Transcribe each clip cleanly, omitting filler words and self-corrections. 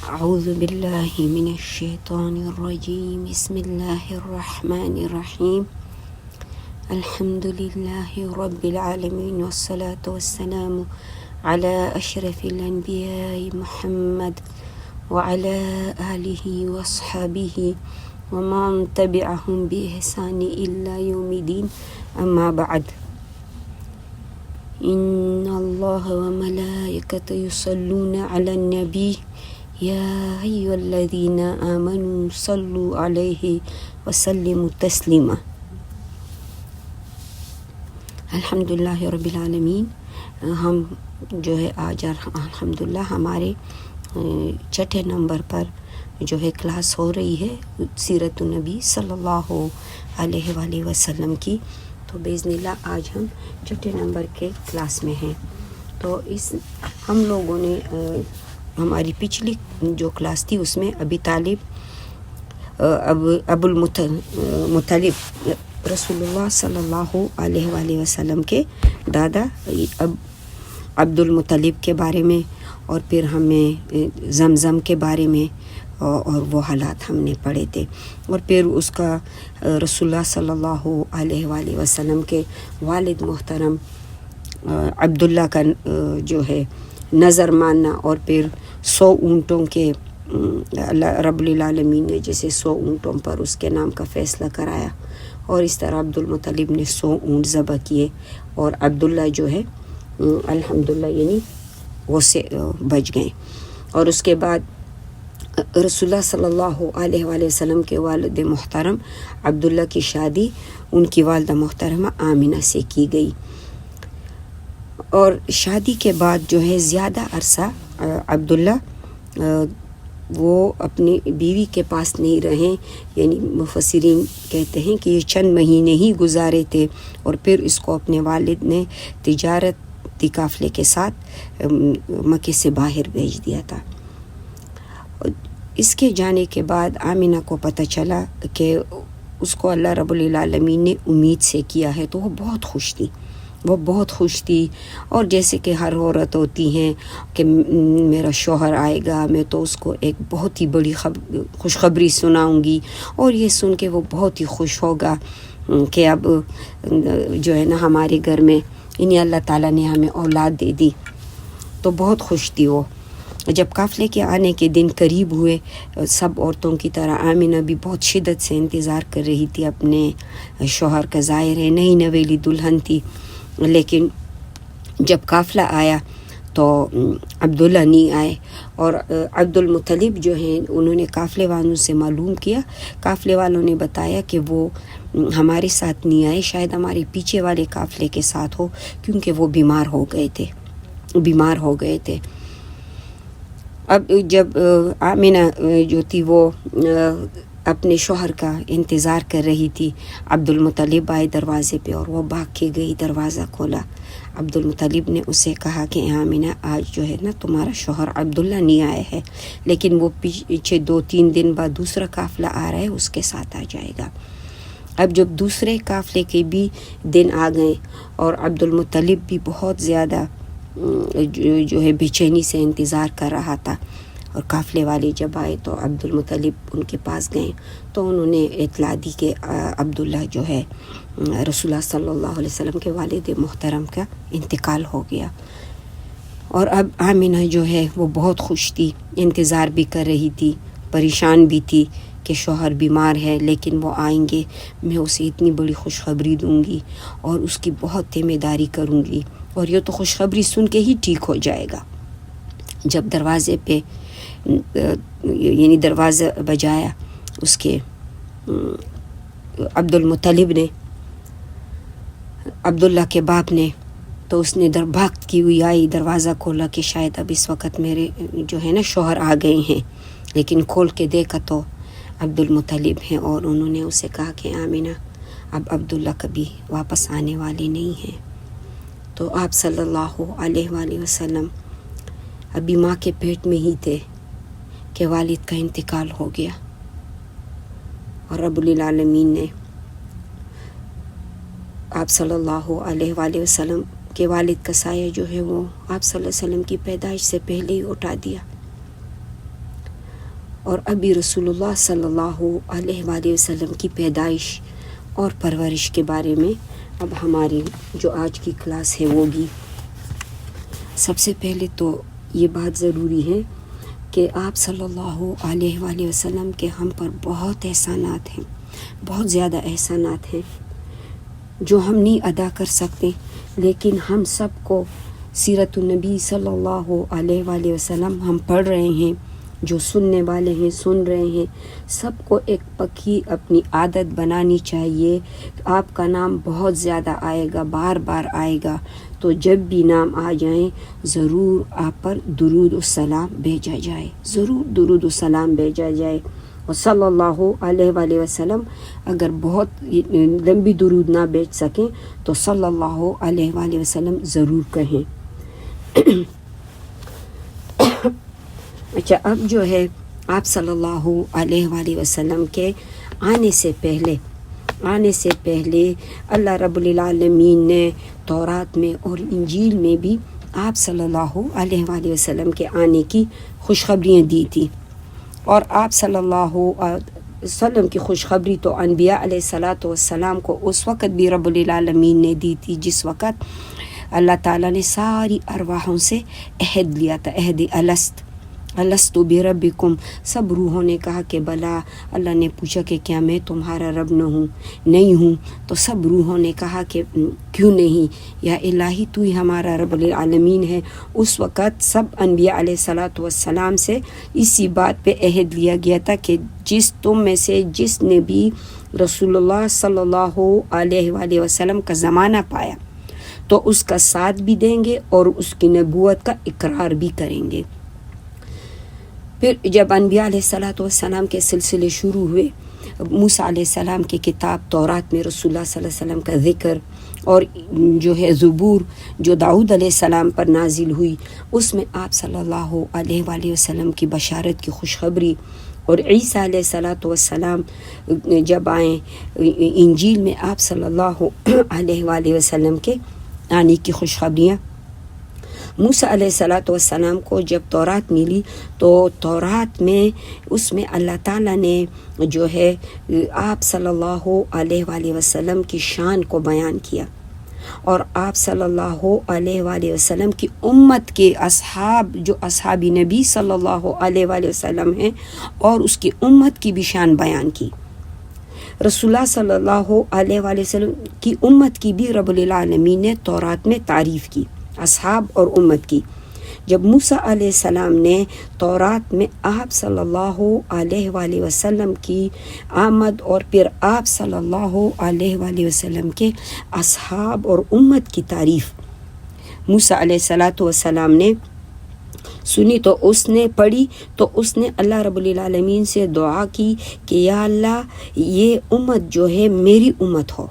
اعوذ باللہ من الشیطان الرجیم بسم اللہ الرحمن الرحیم الحمد للہ رب العالمین والصلاة والسلام علی اشرف الانبیاء محمد وعلی آلہ واصحابہ ومن تبعہم بإحسان الی یوم الدین اما بعد ان اللہ وملائکتہ یصلون علی النبی یا ایھا الذین آمنوا صلوا علیہ وسلموا تسلیما۔ الحمدللہ رب العالمین، ہم جو ہے آج الحمدللہ ہمارے چھٹے نمبر پر جو ہے کلاس ہو رہی ہے سیرت النبی صلی اللہ علیہ وآلہ وسلم کی۔ تو باذن اللہ آج ہم چھٹے نمبر کے کلاس میں ہیں۔ تو ہم لوگوں نے ہماری پچھلی جو کلاس تھی اس میں ابی طالب ابو المطلب رسول اللہ صلی اللہ علیہ وآلہ وسلم کے دادا عبد المطلب کے بارے میں، اور پھر ہمیں زمزم کے بارے میں اور وہ حالات ہم نے پڑھے تھے، اور پھر اس کا رسول اللہ صلی اللہ علیہ وآلہ وسلم کے والد محترم عبداللہ کا جو ہے نظر ماننا، اور پھر 100 اونٹوں کے اللہ رب العالمین نے جیسے 100 اونٹوں پر اس کے نام کا فیصلہ کرایا، اور اس طرح عبد المطلب نے 100 اونٹ ذبح کیے، اور عبداللہ جو ہے الحمدللہ یعنی وہ سے بچ گئے۔ اور اس کے بعد رسول اللہ صلی اللہ علیہ وآلہ وسلم کے والد محترم عبداللہ کی شادی ان کی والدہ محترمہ آمنہ سے کی گئی، اور شادی کے بعد جو ہے زیادہ عرصہ عبداللہ وہ اپنی بیوی کے پاس نہیں رہے، یعنی مفسرین کہتے ہیں کہ یہ چند مہینے ہی گزارے تھے، اور پھر اس کو اپنے والد نے تجارتی قافلے کے ساتھ مکے سے باہر بھیج دیا تھا۔ اس کے جانے کے بعد آمنہ کو پتہ چلا کہ اس کو اللہ رب العالمین نے امید سے کیا ہے، تو وہ بہت خوش تھی، وہ بہت خوش تھی، اور جیسے کہ ہر عورت ہوتی ہیں کہ میرا شوہر آئے گا، میں تو اس کو ایک بہت ہی بڑی خوشخبری سناؤں گی، اور یہ سن کے وہ بہت ہی خوش ہوگا کہ اب جو ہے نا ہمارے گھر میں انہیں اللہ تعالیٰ نے ہمیں اولاد دے دی، تو بہت خوش تھی وہ۔ جب قافلے کے آنے کے دن قریب ہوئے، سب عورتوں کی طرح آمنہ بھی بہت شدت سے انتظار کر رہی تھی اپنے شوہر کا، ظاہر ہے نئی نویلی دلہن تھی، لیکن جب قافلہ آیا تو عبداللہ نہیں آئے، اور عبد المطلب جو ہیں انہوں نے قافلے والوں سے معلوم کیا، قافلے والوں نے بتایا کہ وہ ہمارے ساتھ نہیں آئے، شاید ہمارے پیچھے والے قافلے کے ساتھ ہو، کیونکہ وہ بیمار ہو گئے تھے۔ اب جب آمنہ جو تھی وہ اپنے شوہر کا انتظار کر رہی تھی، عبد المطلب آئے دروازے پہ، اور وہ بھاگ کے گئی، دروازہ کھولا۔ عبد المطلب نے اسے کہا کہ آمنہ آج جو ہے نا تمہارا شوہر عبداللہ نہیں آئے ہے، لیکن وہ پیچھے 2-3 دن بعد دوسرا قافلہ آ رہا ہے، اس کے ساتھ آ جائے گا۔ اب جب دوسرے قافلے کے بھی دن آ گئے، اور عبد المطلب بھی بہت زیادہ جو ہے بے چینی سے انتظار کر رہا تھا، اور قافلے والے جب آئے تو عبد المطلب ان کے پاس گئے، تو انہوں نے اطلاع دی کہ عبداللہ جو ہے رسول اللہ صلی اللہ علیہ وسلم کے والد محترم کا انتقال ہو گیا۔ اور اب آمنہ جو ہے وہ بہت خوش تھی، انتظار بھی کر رہی تھی، پریشان بھی تھی کہ شوہر بیمار ہے، لیکن وہ آئیں گے، میں اسے اتنی بڑی خوشخبری دوں گی، اور اس کی بہت ذمہ داری کروں گی، اور یہ تو خوشخبری سن کے ہی ٹھیک ہو جائے گا۔ جب دروازے پہ یعنی دروازہ بجایا اس کے عبد المطلب نے، عبداللہ کے باپ نے، تو اس نے بھاگتی ہوئی آئی، دروازہ کھولا کہ شاید اب اس وقت میرے جو ہے نا شوہر آ گئے ہیں، لیکن کھول کے دیکھا تو عبد المطلب ہیں، اور انہوں نے اسے کہا کہ آمنہ اب عبداللہ کبھی واپس آنے والے نہیں ہیں۔ تو آپ صلی اللہ علیہ وآلہ وسلم ابھی ماں کے پیٹ میں ہی تھے کہ والد کا انتقال ہو گیا، اور رب العالمین نے آپ صلی اللہ علیہ وآلہ وسلم کے والد کا سایہ جو ہے وہ آپ صلی اللہ علیہ وسلم کی پیدائش سے پہلے ہی اٹھا دیا۔ اور ابھی رسول اللہ صلی اللہ علیہ وآلہ وسلم کی پیدائش اور پرورش کے بارے میں اب ہماری جو آج کی کلاس ہے ہوگی. سب سے پہلے تو یہ بات ضروری ہے کہ آپ صلی اللہ علیہ وآلہ وسلم کے ہم پر بہت احسانات ہیں، بہت زیادہ احسانات ہیں جو ہم نہیں ادا کر سکتے، لیکن ہم سب کو سیرت النبی صلی اللہ علیہ وآلہ وسلم ہم پڑھ رہے ہیں، جو سننے والے ہیں سن رہے ہیں، سب کو ایک پکی اپنی عادت بنانی چاہیے. آپ کا نام بہت زیادہ آئے گا، بار بار آئے گا، تو جب بھی نام آ جائیں ضرور آپ پر درود و سلام بھیجا جائے، ضرور درود و سلام بھیجا جائے. اور صلی اللہ علیہ وآلہ وسلم اگر بہت لمبی درود نہ بھیج سکیں تو صلی اللہ علیہ وآلہ وسلم ضرور کہیں. اچھا، اب جو ہے آپ صلی اللہ علیہ وآلہ وسلم کے آنے سے پہلے اللہ رب العالمین نے تورات میں اور انجیل میں بھی آپ صلی اللہ علیہ وآلہ وسلم کے آنے کی خوشخبریاں دی تھی. اور آپ صلی اللہ علیہ وسلم کی خوشخبری تو انبیاء علیہ السلام کو اس وقت بھی رب العالمین نے دی تھی جس وقت اللہ تعالیٰ نے ساری ارواحوں سے عہد لیا تھا، عہد الست بربکم. سب روحوں نے کہا کہ بلا. اللہ نے پوچھا کہ کیا میں تمہارا رب نہیں ہوں؟ تو سب روحوں نے کہا کہ کیوں نہیں یا الہی، تو ہی ہمارا رب العالمین ہے. اس وقت سب انبیاء علیہ السلام سے اسی بات پہ عہد لیا گیا تھا کہ تم میں سے جس نے بھی رسول اللہ صلی اللہ علیہ وآلہ وسلم کا زمانہ پایا تو اس کا ساتھ بھی دیں گے اور اس کی نبوت کا اقرار بھی کریں گے. پھر جب انبیاء علیہ السلام کے سلسلے شروع ہوئے، موسیٰ علیہ السلام کی کتاب تورات میں رسول اللہ صلی اللہ علیہ وسلم کا ذکر، اور جو ہے زبور جو داؤد علیہ السلام پر نازل ہوئی، اس میں آپ صلی اللہ علیہ وآلہ وسلم کی بشارت کی خوشخبری، اور عیسیٰ علیہ السلام جب آئیں انجیل میں آپ صلی اللہ علیہ وآلہ وسلم کے آنے کی خوشخبریاں. موسیٰ علیہ السلام کو جب تورات ملی تو تورات میں اس میں اللہ تعالیٰ نے جو ہے آپ صلی اللہ علیہ وآلہ وسلم کی شان کو بیان کیا، اور آپ صلی اللہ علیہ وآلہ وسلم کی امت کے اصحاب جو اصحاب نبی صلی اللہ علیہ وآلہ وسلم ہیں اور اس کی امت کی بھی شان بیان کی. رسول اللہ صلی اللہ علیہ وآلہ وسلم کی امت کی بھی رب العالمین نے تورات میں تعریف کی، اصحاب اور امت کی. جب موسیٰ علیہ السلام نے تورات میں آپ صلی اللہ علیہ وآلہ وسلم کی آمد اور پھر آپ صلی اللہ علیہ وآلہ وسلم کے اصحاب اور امت کی تعریف موسیٰ علیہ السلام نے سنی تو اس نے پڑھی تو اس نے اللہ رب العالمین سے دعا کی کہ یا اللہ یہ امت جو ہے میری امت ہو،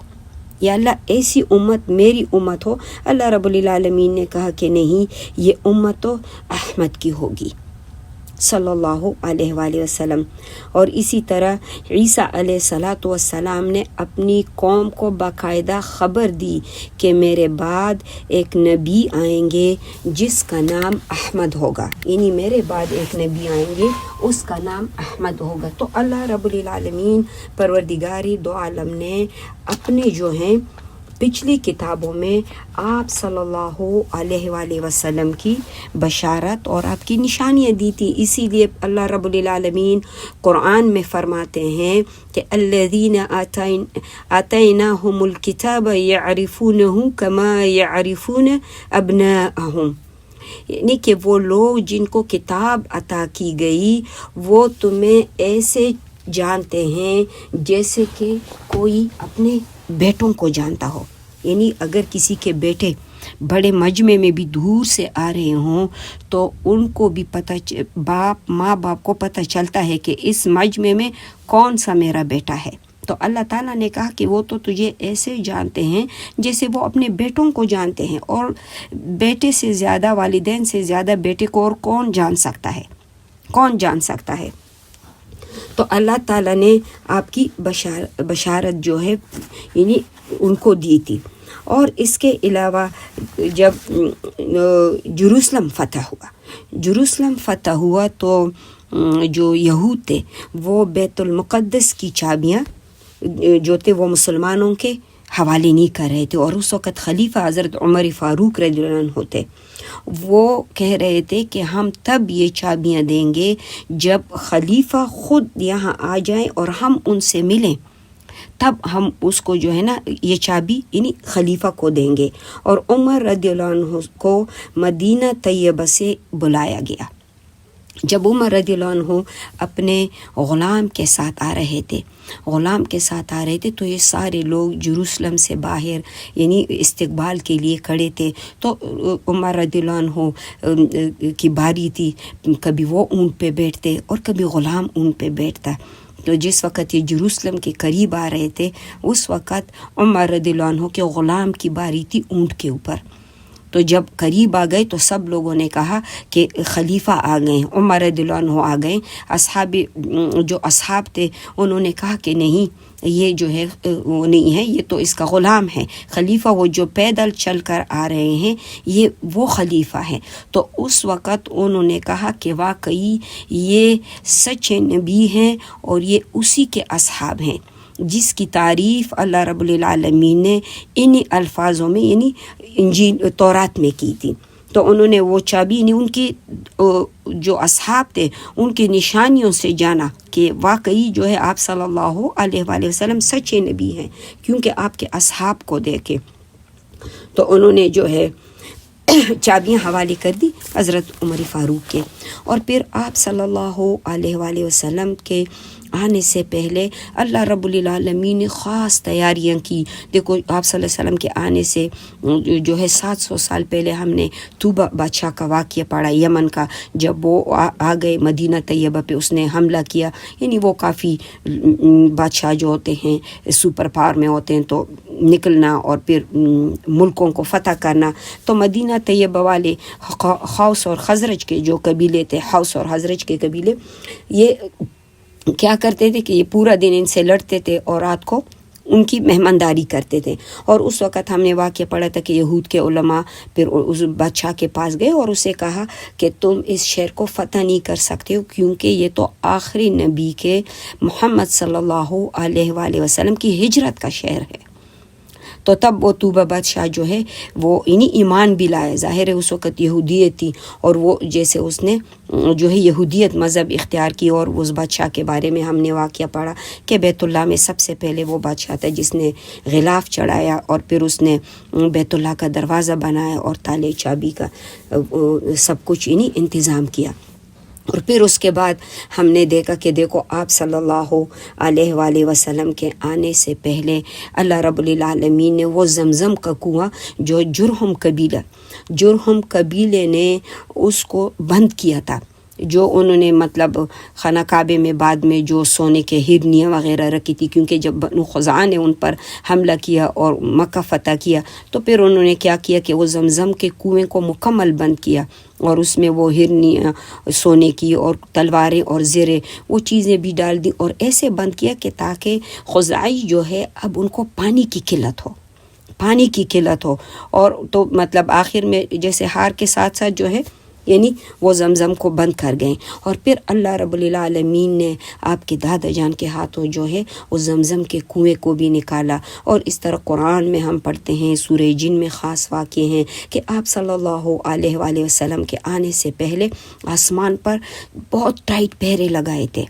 یا اللہ ایسی امت میری امت ہو. اللہ رب العالمین نے کہا کہ نہیں، یہ امت تو احمد کی ہوگی صلی اللہ علیہ وآلہ وسلم. اور اسی طرح عیسیٰ علیہ السلام نے اپنی قوم کو باقاعدہ خبر دی کہ میرے بعد ایک نبی آئیں گے جس کا نام احمد ہوگا، یعنی میرے بعد ایک نبی آئیں گے اس کا نام احمد ہوگا. تو اللہ رب العالمین پروردگاری دو عالم نے اپنے جو ہیں پچھلی کتابوں میں آپ صلی اللہ علیہ وآلہ وسلم کی بشارت اور آپ کی نشانیاں دی تھی. اسی لیے اللہ رب العالمین قرآن میں فرماتے ہیں کہ الذین آتیناہم الکتاب یعرفونہ کما یعرفون ابناءہم، یعنی کہ وہ لوگ جن کو کتاب عطا کی گئی وہ تمہیں ایسے جانتے ہیں جیسے کہ کوئی اپنے بیٹوں کو جانتا ہو. یعنی اگر کسی کے بیٹے بڑے مجمع میں بھی دور سے آ رہے ہوں تو ان کو بھی ماں باپ کو پتہ چلتا ہے کہ اس مجمع میں کون سا میرا بیٹا ہے. تو اللہ تعالیٰ نے کہا کہ وہ تو تجھے ایسے جانتے ہیں جیسے وہ اپنے بیٹوں کو جانتے ہیں، اور بیٹے سے زیادہ، والدین سے زیادہ بیٹے کو اور کون جان سکتا ہے. تو اللہ تعالیٰ نے آپ کی بشارت جو ہے یعنی ان کو دی تھی. اور اس کے علاوہ جب جروسلم فتح ہوا تو جو یہود تھے وہ بیت المقدس کی چابیاں جو تھے وہ مسلمانوں کے حوالے نہیں کر رہے تھے، اور اس وقت خلیفہ حضرت عمر فاروق رضی اللہ عنہ ہوتے، وہ کہہ رہے تھے کہ ہم تب یہ چابیاں دیں گے جب خلیفہ خود یہاں آ جائیں اور ہم ان سے ملیں، تب ہم اس کو جو ہے نا یہ چابی یعنی خلیفہ کو دیں گے۔ اور عمر رضی اللہ عنہ کو مدینہ طیبہ سے بلایا گیا۔ جب عمر رضی اللہ عنہ اپنے غلام کے ساتھ آ رہے تھے تو یہ سارے لوگ جروسلم سے باہر یعنی استقبال کے لیے کھڑے تھے۔ تو عمر رضی اللہ عنہ کی باری تھی، کبھی وہ اونٹ پہ بیٹھتے اور کبھی غلام اونٹ پہ بیٹھتا۔ تو جس وقت یہ جروسلم کے قریب آ رہے تھے اس وقت عمر رضی اللہ عنہ کے غلام کی باری تھی اونٹ کے اوپر۔ تو جب قریب آ گئے تو سب لوگوں نے کہا کہ خلیفہ آ گئے، عمر رضی اللہ عنہ آ گئے۔ اصحاب تھے انہوں نے کہا کہ نہیں، یہ جو ہے وہ نہیں ہے، یہ تو اس کا غلام ہے، خلیفہ وہ جو پیدل چل کر آ رہے ہیں یہ وہ خلیفہ ہے۔ تو اس وقت انہوں نے کہا کہ واقعی یہ سچے نبی ہیں اور یہ اسی کے اصحاب ہیں جس کی تعریف اللہ رب العالمین نے انہی الفاظوں میں یعنی انجیل تورات میں کی تھی۔ تو انہوں نے وہ چابی یعنی ان کی جو اصحاب تھے ان کی نشانیوں سے جانا کہ واقعی جو ہے آپ صلی اللہ علیہ وآلہ وسلم سچے نبی ہیں، کیونکہ آپ کے اصحاب کو دیکھے۔ تو انہوں نے جو ہے چابیاں حوالے کر دی حضرت عمر فاروق کے۔ اور پھر آپ صلی اللہ علیہ وآلہ وسلم کے آنے سے پہلے اللہ رب العالمین نے خاص تیاریاں کی۔ دیکھو آپ صلی اللہ علیہ وسلم کے آنے سے جو ہے 700 سال پہلے ہم نے طوبہ بادشاہ کا واقعہ پڑھا، یمن کا، جب وہ آ گئے مدینہ طیبہ پہ اس نے حملہ کیا۔ یعنی وہ کافی بادشاہ جو ہوتے ہیں سپر پاور میں ہوتے ہیں تو نکلنا اور پھر ملکوں کو فتح کرنا۔ تو مدینہ طیبہ والے حوس اور خزرج کے جو قبیلے تھے، حوس اور خزرج کے قبیلے، یہ کیا کرتے تھے کہ یہ پورا دن ان سے لڑتے تھے اور رات کو ان کی مہمانداری کرتے تھے۔ اور اس وقت ہم نے واقعہ پڑھا تھا کہ یہود کے علماء پھر اس بادشاہ کے پاس گئے اور اسے کہا کہ تم اس شہر کو فتح نہیں کر سکتے ہو کیونکہ یہ تو آخری نبی کے محمد صلی اللہ علیہ وآلہ وسلم کی ہجرت کا شہر ہے۔ تو تب وہ طوبہ بادشاہ جو ہے وہ ایمان بھی لائے، ظاہر ہے اس وقت یہودیت تھی، اور وہ جیسے اس نے جو ہے یہودیت مذہب اختیار کی۔ اور اس بادشاہ کے بارے میں ہم نے واقعہ پڑھا کہ بیت اللہ میں سب سے پہلے وہ بادشاہ تھا جس نے غلاف چڑھایا اور پھر اس نے بیت اللہ کا دروازہ بنایا اور تالے چابی کا سب کچھ انتظام کیا۔ اور پھر اس کے بعد ہم نے دیکھا کہ دیکھو آپ صلی اللہ علیہ وآلہ وسلم کے آنے سے پہلے اللہ رب العالمین نے وہ زمزم کا کنواں جو جرہم قبیلے نے اس کو بند کیا تھا، جو انہوں نے مطلب خانہ کعبے میں بعد میں جو سونے کے ہرنیاں وغیرہ رکھی تھی، کیونکہ جب بنو خزاعہ نے ان پر حملہ کیا اور مکہ فتح کیا تو پھر انہوں نے کیا کیا کہ وہ زمزم کے کنویں کو مکمل بند کیا اور اس میں وہ ہرنیاں سونے کی اور تلواریں اور زرے وہ چیزیں بھی ڈال دی، اور ایسے بند کیا کہ تاکہ خزاعی جو ہے اب ان کو پانی کی قلت ہو اور تو مطلب آخر میں جیسے ہار کے ساتھ ساتھ جو ہے یعنی وہ زمزم کو بند کر گئے۔ اور پھر اللہ رب العالمین نے آپ کے دادا جان کے ہاتھوں جو ہے وہ زمزم کے کنویں کو بھی نکالا۔ اور اس طرح قرآن میں ہم پڑھتے ہیں، سورہ جن میں خاص واقعے ہیں کہ آپ صلی اللہ علیہ وآلہ وسلم کے آنے سے پہلے آسمان پر بہت ٹائٹ پہرے لگائے تھے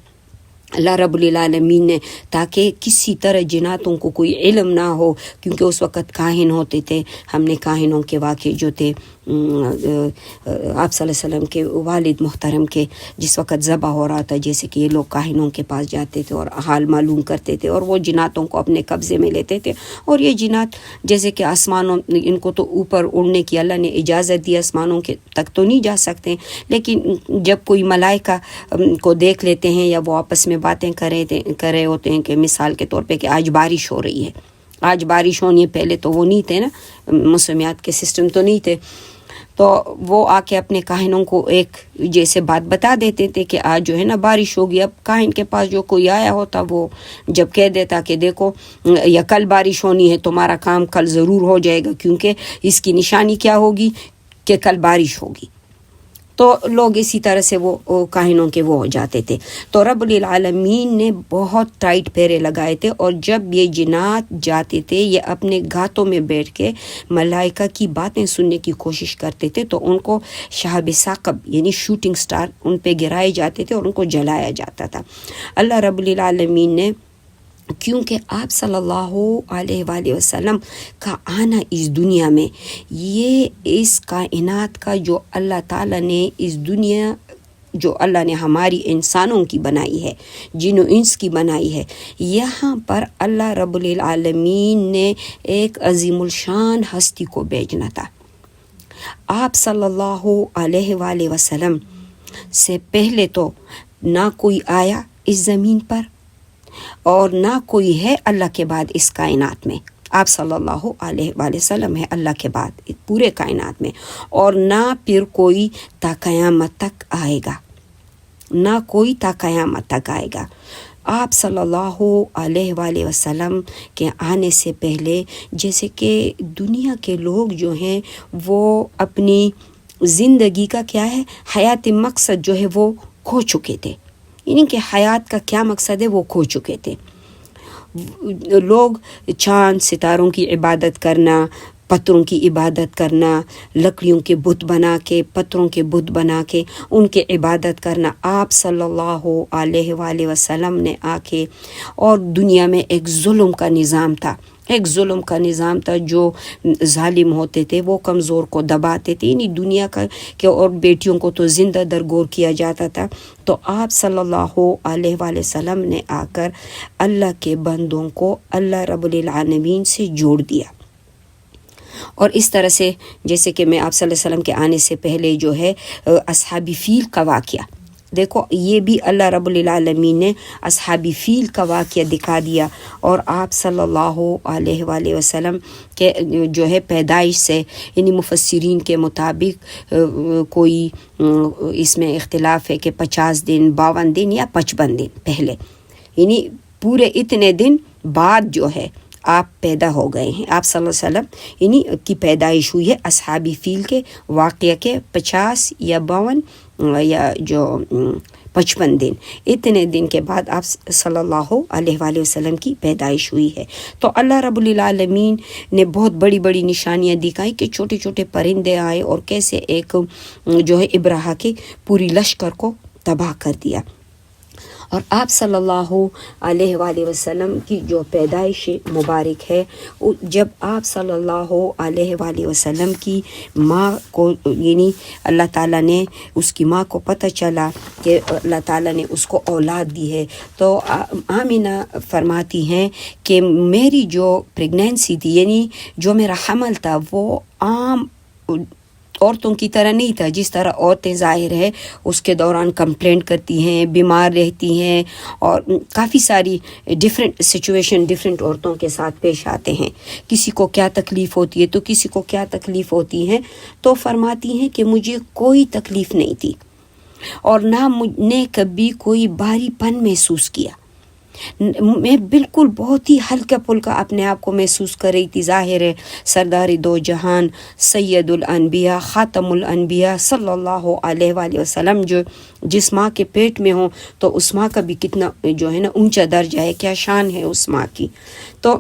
اللہ رب العالمین نے، تاکہ کسی طرح جناتوں کو کوئی علم نہ ہو، کیونکہ اس وقت کاہن ہوتے تھے۔ ہم نے کاہنوں کے واقعے جو تھے آپ صلی اللہ علیہ وسلم کے والد محترم کے جس وقت ذبح ہو رہا تھا، جیسے کہ یہ لوگ کاہنوں کے پاس جاتے تھے اور حال معلوم کرتے تھے اور وہ جناتوں کو اپنے قبضے میں لیتے تھے۔ اور یہ جنات جیسے کہ آسمانوں ان کو تو اوپر اڑنے کی اللہ نے اجازت دی، آسمانوں کے تک تو نہیں جا سکتے، لیکن جب کوئی ملائکہ کو دیکھ لیتے ہیں یا وہ آپس میں باتیں کر رہے ہوتے ہیں کہ مثال کے طور پہ کہ آج بارش ہو رہی ہے، آج بارش ہونی ہے، پہلے تو وہ نہیں تھے نا، موسمیات کے سسٹم تو نہیں تھے، تو وہ آ کے اپنے کاہنوں کو ایک جیسے بات بتا دیتے تھے کہ آج جو ہے نا بارش ہوگی۔ اب کاہن کے پاس جو کوئی آیا ہوتا وہ جب کہہ دیتا کہ دیکھو یا کل بارش ہونی ہے، تمہارا کام کل ضرور ہو جائے گا، کیونکہ اس کی نشانی کیا ہوگی کہ کل بارش ہوگی۔ تو لوگ اسی طرح سے وہ کاہنوں کے وہ ہو جاتے تھے. تو رب العالمین نے بہت ٹائٹ پھیرے لگائے تھے، اور جب یہ جنات جاتے تھے یہ اپنے گھاتوں میں بیٹھ کے ملائکہ کی باتیں سننے کی کوشش کرتے تھے، تو ان کو شہاب ثاقب یعنی شوٹنگ سٹار ان پہ گرائے جاتے تھے اور ان کو جلایا جاتا تھا. اللہ رب العالمین نے، کیونکہ آپ صلی اللہ علیہ وآلہ وسلم کا آنا اس دنیا میں، یہ اس کائنات کا جو اللہ تعالیٰ نے اس دنیا جو اللہ نے ہماری انسانوں کی بنائی ہے، جن و انس کی بنائی ہے، یہاں پر اللہ رب العالمین نے ایک عظیم الشان ہستی کو بھیجنا تھا. آپ صلی اللہ علیہ وآلہ وسلم سے پہلے تو نہ کوئی آیا اس زمین پر، اور نہ کوئی ہے اللہ کے بعد اس کائنات میں. آپ صلی اللہ علیہ وآلہ وسلم ہے اللہ کے بعد پورے کائنات میں، اور نہ پھر کوئی تا قیامت تک آئے گا، نہ کوئی تا قیامت تک آئے گا. آپ صلی اللہ علیہ وآلہ وسلم کے آنے سے پہلے جیسے کہ دنیا کے لوگ جو ہیں وہ اپنی زندگی کا کیا ہے، حیات مقصد جو ہے وہ کھو چکے تھے، یعنی کہ حیات کا کیا مقصد ہے وہ کھو چکے تھے. لوگ چاند ستاروں کی عبادت کرنا، پتھروں کی عبادت کرنا، لکڑیوں کے بت بنا کے، پتھروں کے بت بنا کے ان کے عبادت کرنا. آپ صلی اللہ علیہ وآلہ وسلم نے آ کے، اور دنیا میں ایک ظلم کا نظام تھا، ایک ظلم کا نظام تھا. جو ظالم ہوتے تھے وہ کمزور کو دباتے تھے، یعنی دنیا کا کہ، اور بیٹیوں کو تو زندہ درگور کیا جاتا تھا. تو آپ صلی اللہ علیہ وآلہ وسلم نے آ کر اللہ کے بندوں کو اللہ رب العالمین سے جوڑ دیا. اور اس طرح سے جیسے کہ میں آپ صلی اللہ علیہ وسلم کے آنے سے پہلے جو ہے اصحاب فیل کا واقعہ دیکھو، یہ بھی اللہ رب العالمین نے اصحاب فیل کا واقعہ دکھا دیا. اور آپ صلی اللہ علیہ وآلہ وسلم کے جو ہے پیدائش سے، یعنی مفسرین کے مطابق کوئی اس میں اختلاف ہے کہ 50 دن 52 دن یا 55 دن پہلے، یعنی پورے اتنے دن بعد جو ہے آپ پیدا ہو گئے ہیں. آپ صلی اللہ علیہ وسلم یعنی کی پیدائش ہوئی ہے اصحاب فیل کے واقعہ کے 50 یا 52 یا جو 55 دن، اتنے دن کے بعد آپ صلی اللہ علیہ وآلہ وسلم کی پیدائش ہوئی ہے. تو اللہ رب العالمین نے بہت بڑی بڑی نشانیاں دکھائی کہ چھوٹے چھوٹے پرندے آئے اور کیسے ایک جو ہے ابرہہ کی پوری لشکر کو تباہ کر دیا. اور آپ صلی اللہ علیہ وآلہ وسلم کی جو پیدائش مبارک ہے، جب آپ صلی اللہ علیہ وآلہ وسلم کی ماں کو، یعنی اللہ تعالیٰ نے اس کی ماں کو پتہ چلا کہ اللہ تعالیٰ نے اس کو اولاد دی ہے، تو آمینہ فرماتی ہیں کہ میری جو پریگنینسی تھی، یعنی جو میرا حمل تھا، وہ عام عورتوں کی طرح نہیں تھا. جس طرح عورتیں ظاہر ہے اس کے دوران کمپلینٹ کرتی ہیں، بیمار رہتی ہیں، اور کافی ساری ڈیفرنٹ سچویشن ڈیفرنٹ عورتوں کے ساتھ پیش آتے ہیں. کسی کو کیا تکلیف ہوتی ہے تو کسی کو کیا تکلیف ہوتی ہیں. تو فرماتی ہیں کہ مجھے کوئی تکلیف نہیں تھی، اور نہ نے کبھی کوئی بھاری پن محسوس کیا. میں بالکل بہت ہی ہلکا پھلکا اپنے آپ کو محسوس کر رہی تھی. ظاہر ہے سردار دو جہان سید الانبیاء خاتم الانبیاء صلی اللہ علیہ وآلہ وسلم جو جس ماں کے پیٹ میں ہوں، تو اس ماں کا بھی کتنا جو ہے نا اونچا درجہ ہے، کیا شان ہے اس ماں کی. تو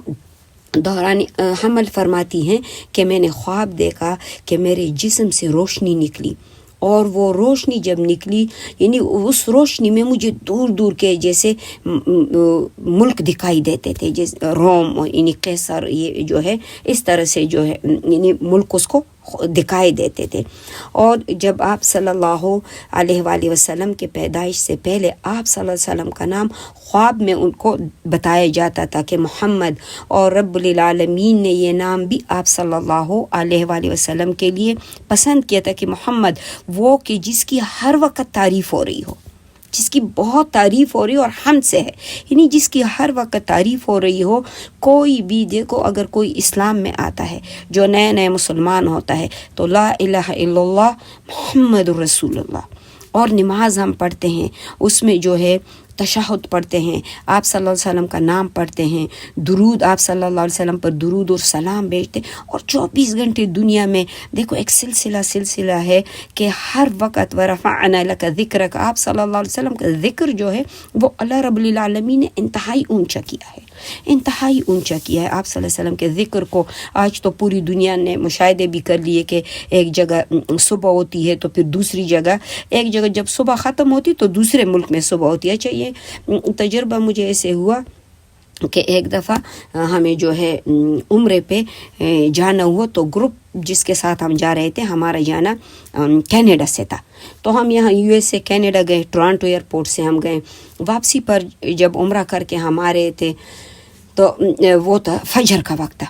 دوران حمل فرماتی ہیں کہ میں نے خواب دیکھا کہ میرے جسم سے روشنی نکلی، اور وہ روشنی جب نکلی، یعنی اس روشنی میں مجھے دور دور کے جیسے ملک دکھائی دیتے تھے، جیسے روم یعنی قیصر، یہ جو ہے اس طرح سے جو ہے یعنی ملک اس کو دکھائی دیتے تھے. اور جب آپ صلی اللہ علیہ وآلہ وسلم کے پیدائش سے پہلے آپ صلی اللہ علیہ وسلم کا نام خواب میں ان کو بتایا جاتا تھا کہ محمد، اور رب العالمین نے یہ نام بھی آپ صلی اللہ علیہ وآلہ وسلم کے لیے پسند کیا تھا کہ محمد وہ کہ جس کی ہر وقت تعریف ہو رہی ہو، جس کی بہت تعریف ہو رہی ہو اور حمد سے ہے، یعنی جس کی ہر وقت تعریف ہو رہی ہو. کوئی بھی دیکھو، اگر کوئی اسلام میں آتا ہے جو نئے نئے مسلمان ہوتا ہے تو لا الہ الا اللہ محمد رسول اللہ، اور نماز ہم پڑھتے ہیں اس میں جو ہے تشہد پڑھتے ہیں، آپ صلی اللہ علیہ وسلم کا نام پڑھتے ہیں، درود آپ صلی اللہ علیہ وسلم پر درود اور سلام بھیجتے ہیں، اور 24 گھنٹے دنیا میں دیکھو ایک سلسلہ ہے کہ ہر وقت ورفعنا لک ذکرک، آپ صلی اللہ علیہ وسلم کا ذکر جو ہے وہ اللہ رب العالمین نے انتہائی اونچا کیا ہے، انتہائی اونچا کیا ہے۔ آپ صلی اللہ علیہ وسلم کے ذکر کو آج تو پوری دنیا نے مشاہدے بھی کر لیے کہ ایک جگہ صبح ہوتی ہے تو پھر دوسری جگہ، ایک جگہ جب صبح ختم ہوتی تو دوسرے ملک میں صبح ہوتی ہے۔ اچھا، یہ تجربہ مجھے ایسے ہوا کہ ایک دفعہ ہمیں جو ہے عمرے پہ جانا ہوا، تو گروپ جس کے ساتھ ہم جا رہے تھے، ہمارا جانا کینیڈا سے تھا، تو ہم یہاں یو ایس سے کینیڈا گئے، ٹورانٹو ایئرپورٹ سے ہم گئے۔ واپسی پر جب عمرہ کر کے ہم آ رہے تھے تو وہ تھا فجر کا وقت تھا،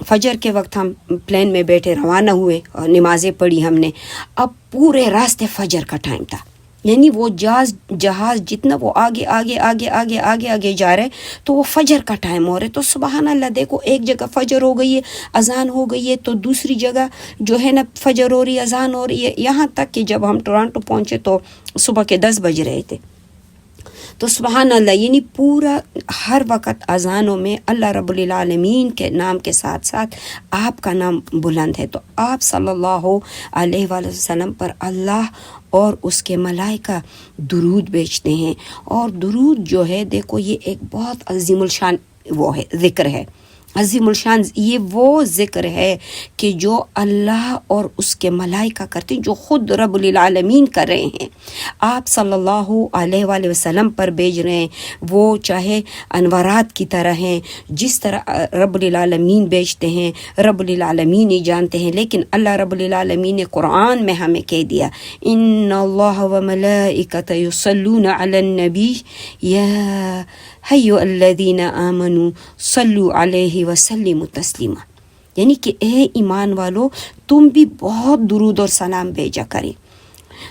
فجر کے وقت ہم پلین میں بیٹھے روانہ ہوئے اور نمازیں پڑھی ہم نے۔ اب پورے راستے فجر کا ٹائم تھا، یعنی وہ جہاز جتنا وہ آگے جا رہے تو وہ فجر کا ٹائم ہو رہا ہے۔ تو سبحان اللہ، دیکھو ایک جگہ فجر ہو گئی ہے، اذان ہو گئی ہے، تو دوسری جگہ جو ہے نا فجر ہو رہی ہے، اذان ہو رہی ہے، یہاں تک کہ جب ہم ٹورانٹو پہنچے تو صبح کے 10 بج رہے تھے۔ تو سبحان اللہ، یعنی پورا ہر وقت اذانوں میں اللہ رب العالمین کے نام کے ساتھ ساتھ آپ کا نام بلند ہے۔ تو آپ صلی اللہ علیہ وآلہ وسلم پر اللہ اور اس کے ملائکہ درود بھیجتے ہیں، اور درود جو ہے دیکھو یہ ایک بہت عظیم الشان وہ ہے، ذکر ہے، عظیم الشان۔ یہ وہ ذکر ہے کہ جو اللہ اور اس کے ملائکہ کرتے ہیں، جو خود رب العالمین کر رہے ہیں، آپ صلی اللہ علیہ وآلہ وسلم پر بھیج رہے ہیں۔ وہ چاہے انوارات کی طرح ہیں، جس طرح رب العالمین بھیجتے ہیں رب العالمین ہی جانتے ہیں، لیکن اللہ رب العالمین نے قرآن میں ہمیں کہہ دیا، ان اللہ و ملائکۃ یصلون علی النبی یا ایھا الذین آمنوا صلوا علیہ وسلموا تسلیما، یعنی کہ اے ایمان والو تم بھی بہت درود اور سلام بھیجا کریں۔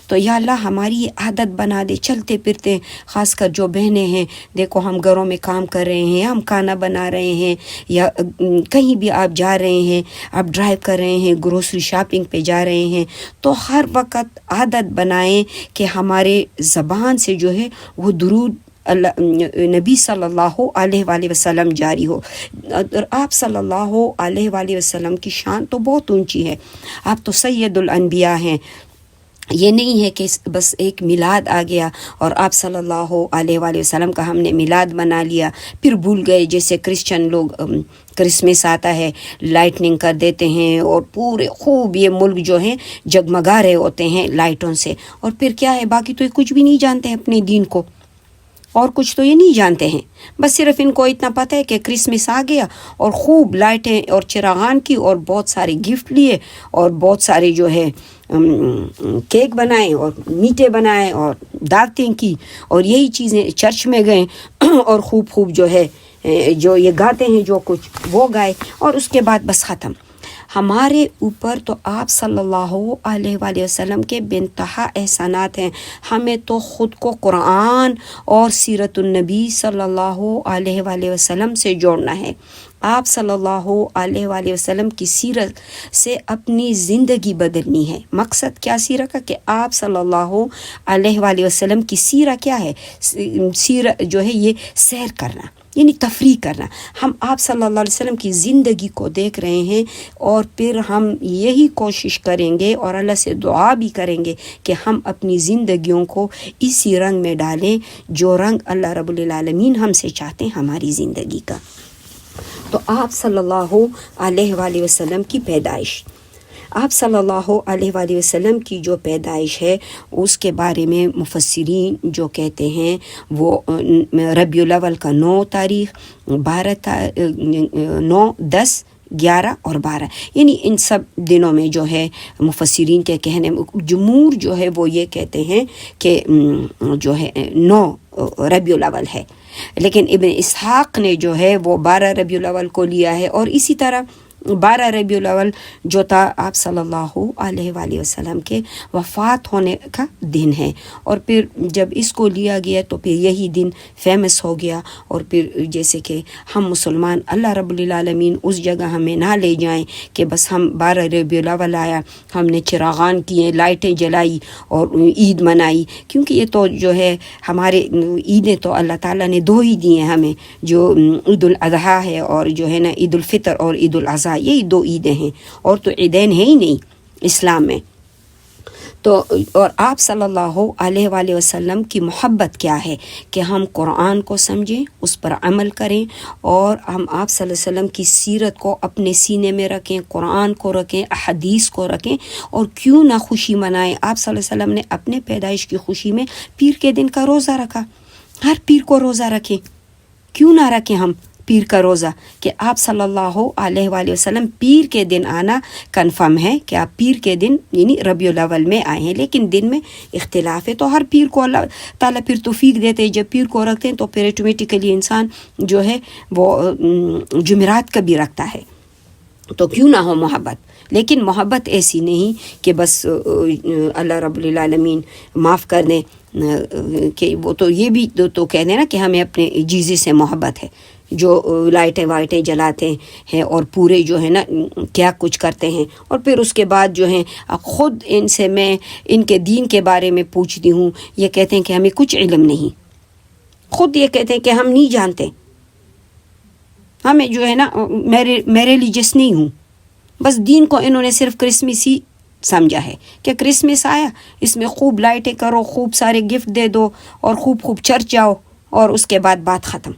تو یا اللہ ہماری یہ عادت بنا دے، چلتے پھرتے، خاص کر جو بہنیں ہیں، دیکھو ہم گھروں میں کام کر رہے ہیں، ہم کھانا بنا رہے ہیں، یا کہیں بھی آپ جا رہے ہیں، آپ ڈرائیو کر رہے ہیں، گروسری شاپنگ پہ جا رہے ہیں، تو ہر وقت عادت بنائیں کہ ہمارے زبان سے جو ہے وہ درود اللہ نبی صلی اللہ علیہ وآلہ وسلم جاری ہو۔ اور آپ صلی اللہ علیہ وآلہ وسلم کی شان تو بہت اونچی ہے، آپ تو سید الانبیاء ہیں۔ یہ نہیں ہے کہ بس ایک میلاد آ گیا اور آپ صلی اللہ علیہ وآلہ وسلم کا ہم نے میلاد منا لیا پھر بھول گئے، جیسے کرسچن لوگ کرسمس آتا ہے لائٹننگ کر دیتے ہیں اور پورے خوب یہ ملک جو ہیں جگمگا رہے ہوتے ہیں لائٹوں سے، اور پھر کیا ہے، باقی تو یہ کچھ بھی نہیں جانتے ہیں اپنے دین کو، اور کچھ تو یہ نہیں جانتے ہیں، بس صرف ان کو اتنا پتہ ہے کہ کرسمس آ گیا اور خوب لائٹیں اور چراغان کی اور بہت سارے گفٹ لیے اور بہت سارے جو ہے کیک بنائے اور میٹھے بنائے اور دعوتیں کی اور یہی چیزیں، چرچ میں گئے اور خوب جو ہے جو یہ گاتے ہیں جو کچھ وہ گائے، اور اس کے بعد بس ختم۔ ہمارے اوپر تو آپ صلی اللہ علیہ وآلہ وسلم کے بے انتہا احسانات ہیں، ہمیں تو خود کو قرآن اور سیرت النبی صلی اللہ علیہ وآلہ وسلم سے جوڑنا ہے۔ آپ صلی اللہ علیہ وآلہ وسلم کی سیرت سے اپنی زندگی بدلنی ہے۔ مقصد کیا سیرت کا، کہ آپ صلی اللہ علیہ وآلہ وسلم کی سیرت کیا ہے، سیرت جو ہے یہ سیر کرنا، یعنی تفریح کرنا۔ ہم آپ صلی اللہ علیہ وسلم کی زندگی کو دیکھ رہے ہیں اور پھر ہم یہی کوشش کریں گے اور اللہ سے دعا بھی کریں گے کہ ہم اپنی زندگیوں کو اسی رنگ میں ڈالیں جو رنگ اللہ رب العالمین ہم سے چاہتے ہیں ہماری زندگی کا۔ تو آپ صلی اللہ علیہ وآلہ وسلم کی پیدائش، آپ صلی اللہ علیہ وآلہ وسلم کی جو پیدائش ہے اس کے بارے میں مفسرین جو کہتے ہیں وہ ربیع الاول کا 9 تاریخ، 9، 10، 11 اور 12، یعنی ان سب دنوں میں جو ہے مفسرین کے کہنے میں جمہور جو ہے وہ یہ کہتے ہیں کہ جو ہے 9 ربیع الاول ہے، لیکن ابن اسحاق نے جو ہے وہ 12 ربیع الاول کو لیا ہے، اور اسی طرح 12 ربیع الاول جو تھا آپ صلی اللہ علیہ وآلہ وسلم کے وفات ہونے کا دن ہے، اور پھر جب اس کو لیا گیا تو پھر یہی دن فیمس ہو گیا، اور پھر جیسے کہ ہم مسلمان اللہ رب العالمین اس جگہ ہمیں نہ لے جائیں کہ بس ہم 12 ربیع الاول آیا ہم نے چراغان کیے، لائٹیں جلائی اور عید منائی، کیونکہ یہ تو جو ہے ہمارے عیدیں تو اللہ تعالیٰ نے 2 ہی دی ہیں ہمیں، جو عید الاضحیٰ ہے اور جو ہے نا عید الفطر اور عید الاضحیٰ، یہی 2 عیدیں ہیں، اور تو عیدین ہیں ہی نہیں اسلام میں۔ تو اور آپ صلی اللہ علیہ وآلہ وسلم کی محبت کیا ہے کہ ہم قرآن کو سمجھیں، اس پر عمل کریں، اور ہم آپ صلی اللہ علیہ وسلم کی سیرت کو اپنے سینے میں رکھیں، قرآن کو رکھیں، احادیث کو رکھیں، اور کیوں نہ خوشی منائیں۔ آپ صلی اللہ علیہ وسلم نے اپنے پیدائش کی خوشی میں پیر کے دن کا روزہ رکھا، ہر پیر کو روزہ رکھیں، کیوں نہ رکھیں ہم پیر کا روزہ، کہ آپ صلی اللہ علیہ وآلہ وسلم پیر کے دن آنا کنفرم ہے کہ آپ پیر کے دن یعنی ربیع الاول میں آئے ہیں، لیکن دن میں اختلاف ہے، تو ہر پیر کو اللہ تعالیٰ پھر توفیق دیتے ہیں، جب پیر کو رکھتے ہیں تو پھر آٹومیٹیکلی انسان جو ہے وہ جمعرات کا بھی رکھتا ہے، تو کیوں نہ ہو محبت۔ لیکن محبت ایسی نہیں کہ بس اللہ رب العالمین معاف کر دیں، کہ وہ تو یہ بھی تو کہہ دیں نا کہ ہمیں اپنے جیزے سے محبت ہے، جو لائٹیں وائٹیں جلاتے ہیں اور پورے جو ہے نا کیا کچھ کرتے ہیں، اور پھر اس کے بعد جو ہیں خود ان سے میں ان کے دین کے بارے میں پوچھتی ہوں، یہ کہتے ہیں کہ ہمیں کچھ علم نہیں، خود یہ کہتے ہیں کہ ہم نہیں جانتے، ہمیں جو ہے نا میں ریلیجس نہیں ہوں، بس دین کو انہوں نے صرف کرسمس ہی سمجھا ہے کہ کرسمس آیا اس میں خوب لائٹیں کرو، خوب سارے گفٹ دے دو اور خوب چرچ جاؤ، اور اس کے بعد بات ختم،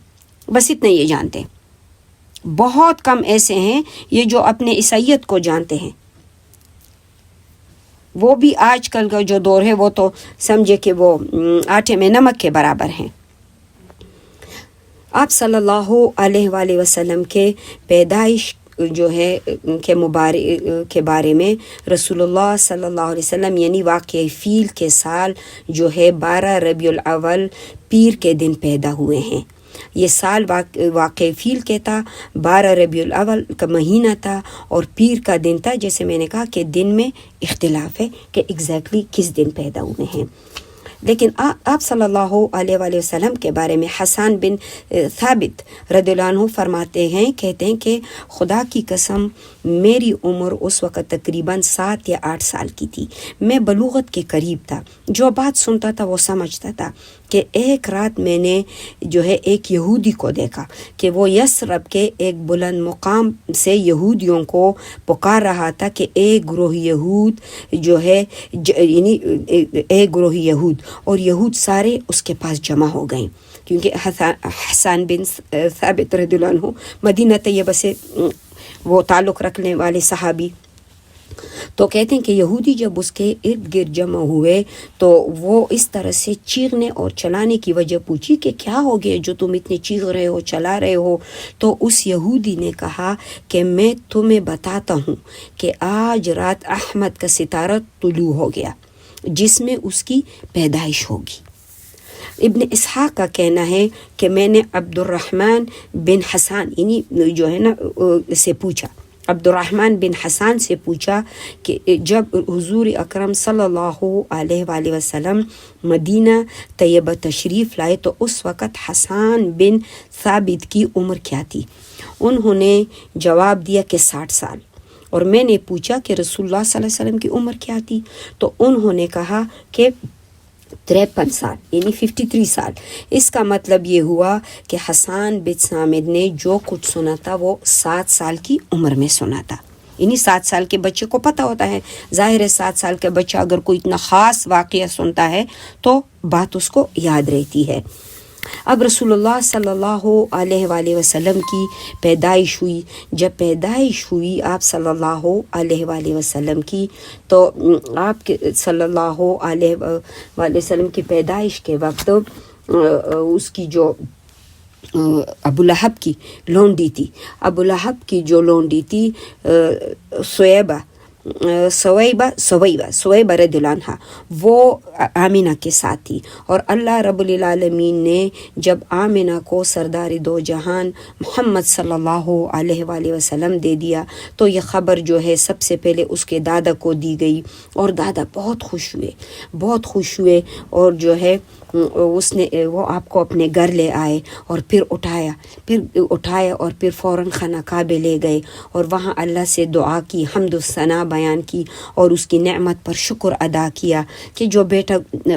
بس اتنا یہ جانتے ہیں۔ بہت کم ایسے ہیں یہ جو اپنے عیسائیت کو جانتے ہیں، وہ بھی آج کل کا جو دور ہے وہ تو سمجھے کہ وہ آٹے میں نمک کے برابر ہیں۔ آپ صلی اللہ علیہ وآلہ وسلم کے پیدائش جو ہے کے بارے میں رسول اللہ صلی اللہ علیہ وسلم یعنی واقع فیل کے سال جو ہے 12 ربیع الاول پیر کے دن پیدا ہوئے ہیں۔ یہ سال واقع فیل کے تھا، 12 ربیع الاول کا مہینہ تھا اور پیر کا دن تھا، جیسے میں نے کہا کہ دن میں اختلاف ہے کہ ایگزیکٹلی کس دن پیدا ہوئے ہیں۔ لیکن آپ صلی اللہ علیہ وآلہ وسلم کے بارے میں حسان بن ثابت رضی اللہ عنہ فرماتے ہیں، کہتے ہیں کہ خدا کی قسم میری عمر اس وقت تقریباً 7 یا 8 سال کی تھی، میں بلوغت کے قریب تھا، جو بات سنتا تھا وہ سمجھتا تھا کہ ایک رات میں نے جو ہے ایک یہودی کو دیکھا کہ وہ یثرب کے ایک بلند مقام سے یہودیوں کو پکار رہا تھا کہ ایک گروہ یہود جو ہے یعنی ایک گروہ یہود اور یہود سارے اس کے پاس جمع ہو گئے، کیونکہ حسان بن ثابت رضی اللہ عنہ مدینہ طیبہ سے وہ تعلق رکھنے والے صحابی، تو کہتے ہیں کہ یہودی جب اس کے ارد گرد جمع ہوئے تو وہ اس طرح سے چیخنے اور چلانے کی وجہ پوچھی کہ کیا ہو گیا جو تم اتنے چیخ رہے ہو چلا رہے ہو، تو اس یہودی نے کہا کہ میں تمہیں بتاتا ہوں کہ آج رات احمد کا ستارہ طلوع ہو گیا جس میں اس کی پیدائش ہوگی۔ ابن اسحاق کا کہنا ہے کہ میں نے عبد الرحمن بن حسان یعنی جو ہے نا سے پوچھا، عبد الرحمن بن حسان سے پوچھا کہ جب حضور اکرم صلی اللہ علیہ وآلہ وسلم مدینہ طیبہ تشریف لائے تو اس وقت حسان بن ثابت کی عمر کیا تھی؟ انہوں نے جواب دیا کہ 60 سال، اور میں نے پوچھا کہ رسول اللہ صلی اللہ علیہ وسلم کی عمر کیا تھی؟ تو انہوں نے کہا کہ 53 سال یعنی 53 سال۔ اس کا مطلب یہ ہوا کہ حسان بن ثابت نے جو کچھ سنا تھا وہ 7 سال کی عمر میں سنا تھا، یعنی 7 سال کے بچے کو پتہ ہوتا ہے، ظاہر ہے 7 سال کا بچہ اگر کوئی اتنا خاص واقعہ سنتا ہے تو بات اس کو یاد رہتی ہے۔ اب رسول اللہ صلی اللہ علیہ وآلہ وسلم کی پیدائش ہوئی، جب پیدائش ہوئی آپ صلی اللہ علیہ وآلہ وسلم کی، تو آپ کے صلی اللہ علیہ وآلہ وسلم کی پیدائش کے وقت اس کی جو ابو لہب کی لونڈی تھی، ابو لہب کی جو لونڈی تھی سویبہ سویبہ رضی اللہ عنہ وہ آمینہ کے ساتھ تھی، اور اللہ رب العالمین نے جب آمینہ کو سردار دو جہان محمد صلی اللہ علیہ وآلہ وسلم دے دیا تو یہ خبر جو ہے سب سے پہلے اس کے دادا کو دی گئی، اور دادا بہت خوش ہوئے اور جو ہے اس نے وہ آپ کو اپنے گھر لے آئے اور پھر اٹھایا اور پھر فوراً خانہ کعبے لے گئے، اور وہاں اللہ سے دعا کی، حمد و ثنا بیان کی، اور اس کی نعمت پر شکر ادا کیا کہ جو بیٹا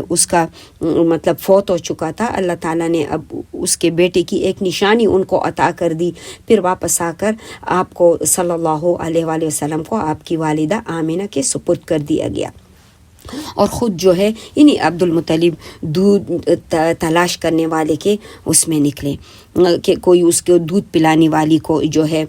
اس کا مطلب فوت ہو چکا تھا، اللہ تعالیٰ نے اب اس کے بیٹے کی ایک نشانی ان کو عطا کر دی۔ پھر واپس آ کر آپ کو صلی اللہ علیہ وآلہ وسلم کو آپ کی والدہ آمینہ کے سپرد کر دیا گیا، اور خود جو ہے انہی عبد المطلب دودھ تلاش کرنے والے کے اس میں نکلے کہ کوئی اس کے دودھ پلانے والی کو جو ہے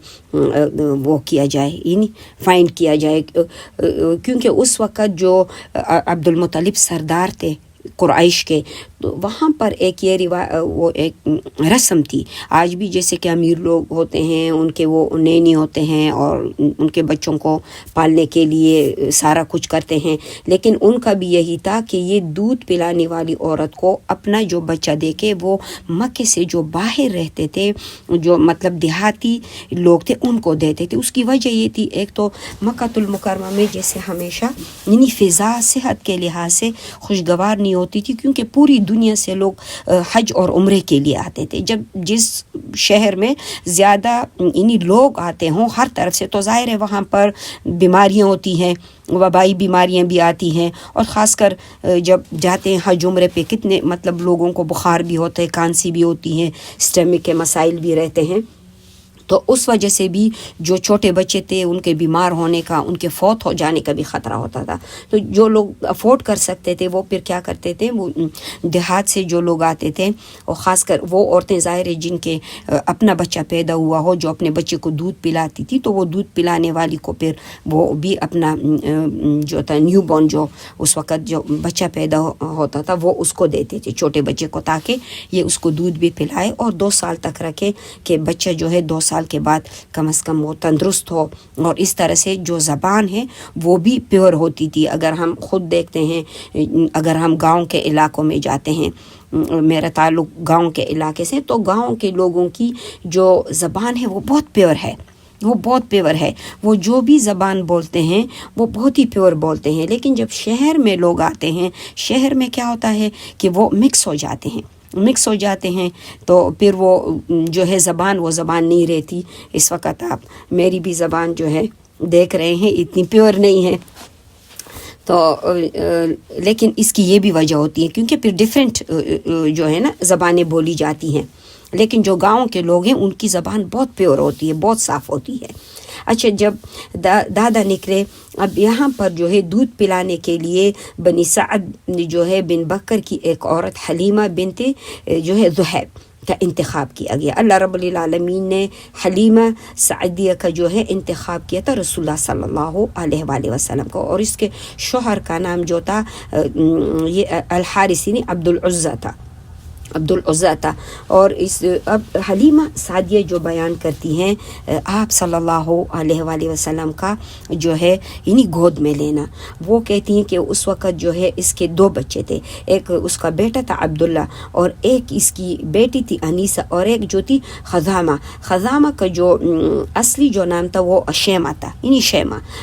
وہ کیا جائے، یعنی فائنڈ کیا جائے، کیونکہ اس وقت جو عبد المطلب سردار تھے قریش کے، تو وہاں پر ایک یہ وہ ایک رسم تھی۔ آج بھی جیسے کہ امیر لوگ ہوتے ہیں ان کے وہ نینی ہوتے ہیں اور ان کے بچوں کو پالنے کے لیے سارا کچھ کرتے ہیں، لیکن ان کا بھی یہی تھا کہ یہ دودھ پلانے والی عورت کو اپنا جو بچہ دے کے وہ مکے سے جو باہر رہتے تھے، جو مطلب دیہاتی لوگ تھے، ان کو دیتے تھے۔ اس کی وجہ یہ تھی، ایک تو مکہ المکرمہ میں جیسے ہمیشہ یعنی فضا صحت کے لحاظ سے خوشگوار نہیں ہوتی تھی، کیونکہ پوری دنیا سے لوگ حج اور عمرے کے لیے آتے تھے۔ جس شہر میں زیادہ یعنی لوگ آتے ہوں ہر طرف سے، تو ظاہر ہے وہاں پر بیماریاں ہوتی ہیں، وبائی بیماریاں بھی آتی ہیں، اور خاص کر جب جاتے ہیں حج عمرے پہ کتنے مطلب لوگوں کو بخار بھی ہوتا ہے، کھانسی بھی ہوتی ہے، اسٹمک کے مسائل بھی رہتے ہیں۔ تو اس وجہ سے بھی جو چھوٹے بچے تھے ان کے بیمار ہونے کا، ان کے فوت ہو جانے کا بھی خطرہ ہوتا تھا۔ تو جو لوگ افورڈ کر سکتے تھے وہ پھر کیا کرتے تھے، وہ دیہات سے جو لوگ آتے تھے، اور خاص کر وہ عورتیں ظاہر ہے جن کے اپنا بچہ پیدا ہوا ہو، جو اپنے بچے کو دودھ پلاتی تھی، تو وہ دودھ پلانے والی کو پھر وہ بھی اپنا جو تھا نیو بورن، جو اس وقت جو بچہ پیدا ہوتا تھا وہ اس کو دیتے تھے، چھوٹے بچے کو، تاکہ یہ اس کو دودھ بھی پلائے اور 2 سال تک رکھے کہ بچہ جو ہے 2 سال کے بعد کم از کم وہ تندرست ہو۔ اور اس طرح سے جو زبان ہے وہ بھی پیور ہوتی تھی۔ اگر ہم خود دیکھتے ہیں، اگر ہم گاؤں کے علاقوں میں جاتے ہیں، میرا تعلق گاؤں کے علاقے سے، تو گاؤں کے لوگوں کی جو زبان ہے وہ بہت پیور ہے، وہ جو بھی زبان بولتے ہیں وہ بہت ہی پیور بولتے ہیں۔ لیکن جب شہر میں لوگ آتے ہیں، شہر میں کیا ہوتا ہے کہ وہ مکس ہو جاتے ہیں تو پھر وہ جو ہے وہ زبان نہیں رہتی۔ اس وقت آپ میری بھی زبان جو ہے دیکھ رہے ہیں اتنی پیور نہیں ہے، تو لیکن اس کی یہ بھی وجہ ہوتی ہے کیونکہ پھر ڈیفرنٹ جو ہے نا زبانیں بولی جاتی ہیں، لیکن جو گاؤں کے لوگ ہیں ان کی زبان بہت پیور ہوتی ہے، بہت صاف ہوتی ہے۔ اچھا، جب دادا نکلے، اب یہاں پر جو ہے دودھ پلانے کے لیے بنی سعد جو ہے بن بکر کی ایک عورت حلیمہ بنت جو ہے ذہیب کا انتخاب کیا گیا۔ اللہ رب العالمین نے حلیمہ سعدیہ کا جو ہے انتخاب کیا تھا رسول اللہ صلی اللہ علیہ وآلہ وسلم کو، اور اس کے شوہر کا نام جو تھا یہ الحارث عبد العزیٰ تھا۔ اور اس اب حلیمہ سعدیہ جو بیان کرتی ہیں آپ صلی اللہ علیہ وآلہ وسلم کا جو ہے یعنی گود میں لینا، وہ کہتی ہیں کہ اس وقت جو ہے اس کے 2 بچے تھے، ایک اس کا بیٹا تھا عبداللہ، اور ایک اس کی بیٹی تھی انیسہ، اور ایک جو تھی خزامہ کا جو اصلی جو نام تھا وہ اشیمہ تھا، یعنی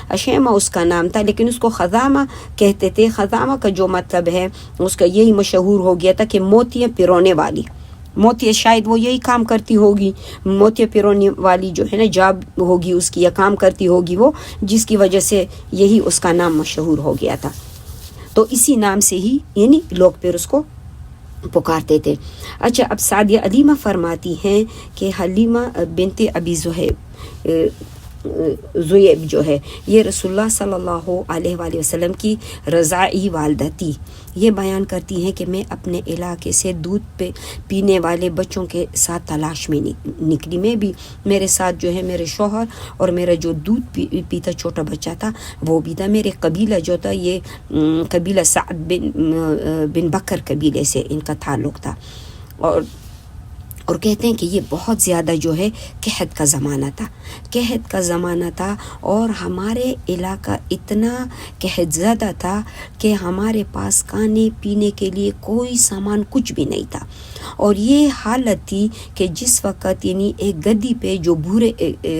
اشیمہ اس کا نام تھا، لیکن اس کو خزامہ کہتے تھے۔ خزامہ کا جو مطلب ہے اس کا یہی مشہور ہو گیا تھا کہ موتیاں پیرونے والی، موتی شاید وہ یہی کام کرتی ہوگی، موتی پیرونے والی جو ہے نا جاب ہوگی اس کی، یا کام کرتی ہوگی وہ، جس کی وجہ سے یہی اس کا نام مشہور ہو گیا تھا۔ تو اسی نام سے ہی یعنی لوگ پھر اس کو پکارتے تھے۔ اچھا، اب سعدیہ علیمہ فرماتی ہیں کہ حلیمہ بنت ابی ذؤیب جو ہے یہ رسول اللہ صلی اللہ علیہ وآلہ وسلم کی رضاعی والدہ تھی۔ یہ بیان کرتی ہیں کہ میں اپنے علاقے سے دودھ پینے والے بچوں کے ساتھ تلاش میں نکلی، میں بھی میرے ساتھ جو ہے میرے شوہر اور میرا جو دودھ پیتا چھوٹا بچہ تھا وہ بھی تھا۔ میرے قبیلہ جو تھا یہ قبیلہ سعد بن بکر قبیلے سے ان کا تعلق تھا، اور کہتے ہیں کہ یہ بہت زیادہ جو ہے قحط کا زمانہ تھا اور ہمارے علاقہ اتنا قحط زدہ تھا کہ ہمارے پاس کھانے پینے کے لیے کوئی سامان کچھ بھی نہیں تھا. اور یہ حالت تھی کہ جس وقت یعنی ایک گدی پہ جو بھورے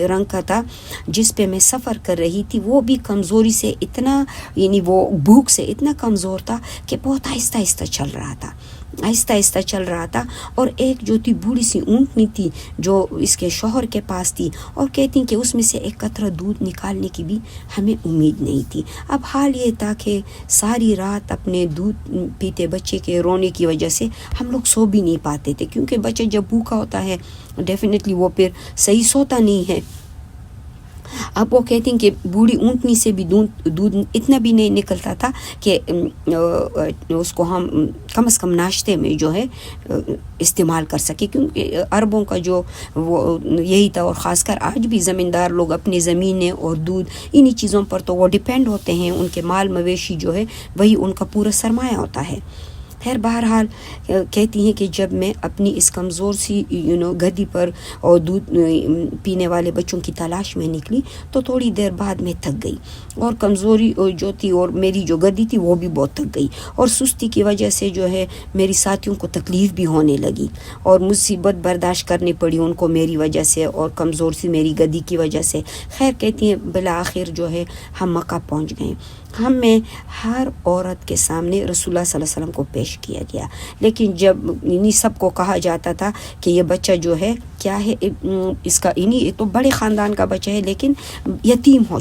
رنگ کا تھا جس پہ میں سفر کر رہی تھی وہ بھی کمزوری سے اتنا یعنی وہ بھوک سے اتنا کمزور تھا کہ بہت آہستہ آہستہ چل رہا تھا اور ایک جو تھی بوڑھی سی اونٹنی تھی جو اس کے شوہر کے پاس تھی اور کہتی کہ اس میں سے ایک قطرہ دودھ نکالنے کی بھی ہمیں امید نہیں تھی. اب حال یہ تھا کہ ساری رات اپنے دودھ پیتے بچے کے رونے کی وجہ سے ہم لوگ سو بھی نہیں پاتے تھے کیونکہ بچہ جب بھوکا ہوتا ہے ڈیفینیٹلی وہ پھر صحیح سوتا نہیں ہے. اب وہ کہتی ہیں کہ بوڑھی اونٹنی سے بھی دودھ اتنا بھی نہیں نکلتا تھا کہ اس کو ہم کم از کم ناشتے میں جو ہے استعمال کر سکے کیونکہ عربوں کا جو وہ یہی تھا اور خاص کر آج بھی زمیندار لوگ اپنی زمینیں اور دودھ انہی چیزوں پر تو وہ ڈیپینڈ ہوتے ہیں. ان کے مال مویشی جو ہے وہی ان کا پورا سرمایہ ہوتا ہے. خیر بہرحال کہتی ہیں کہ جب میں اپنی اس کمزور سی گدی پر اور دودھ پینے والے بچوں کی تلاش میں نکلی تو تھوڑی دیر بعد میں تھک گئی اور کمزوری جو تھی اور میری جو گدی تھی وہ بھی بہت تھک گئی اور سستی کی وجہ سے جو ہے میری ساتھیوں کو تکلیف بھی ہونے لگی اور مصیبت برداشت کرنی پڑی ان کو میری وجہ سے اور کمزور سی میری گدی کی وجہ سے. خیر کہتی ہیں بالآخر جو ہے ہم مکہ پہنچ گئے. ہم میں ہر عورت کے سامنے رسول اللہ صلی اللہ علیہ وسلم کو پیش کیا گیا لیکن جب انہی سب کو کہا جاتا تھا کہ یہ بچہ جو ہے کیا ہے اس کا انہی تو بڑے خاندان کا بچہ ہے لیکن یتیم ہو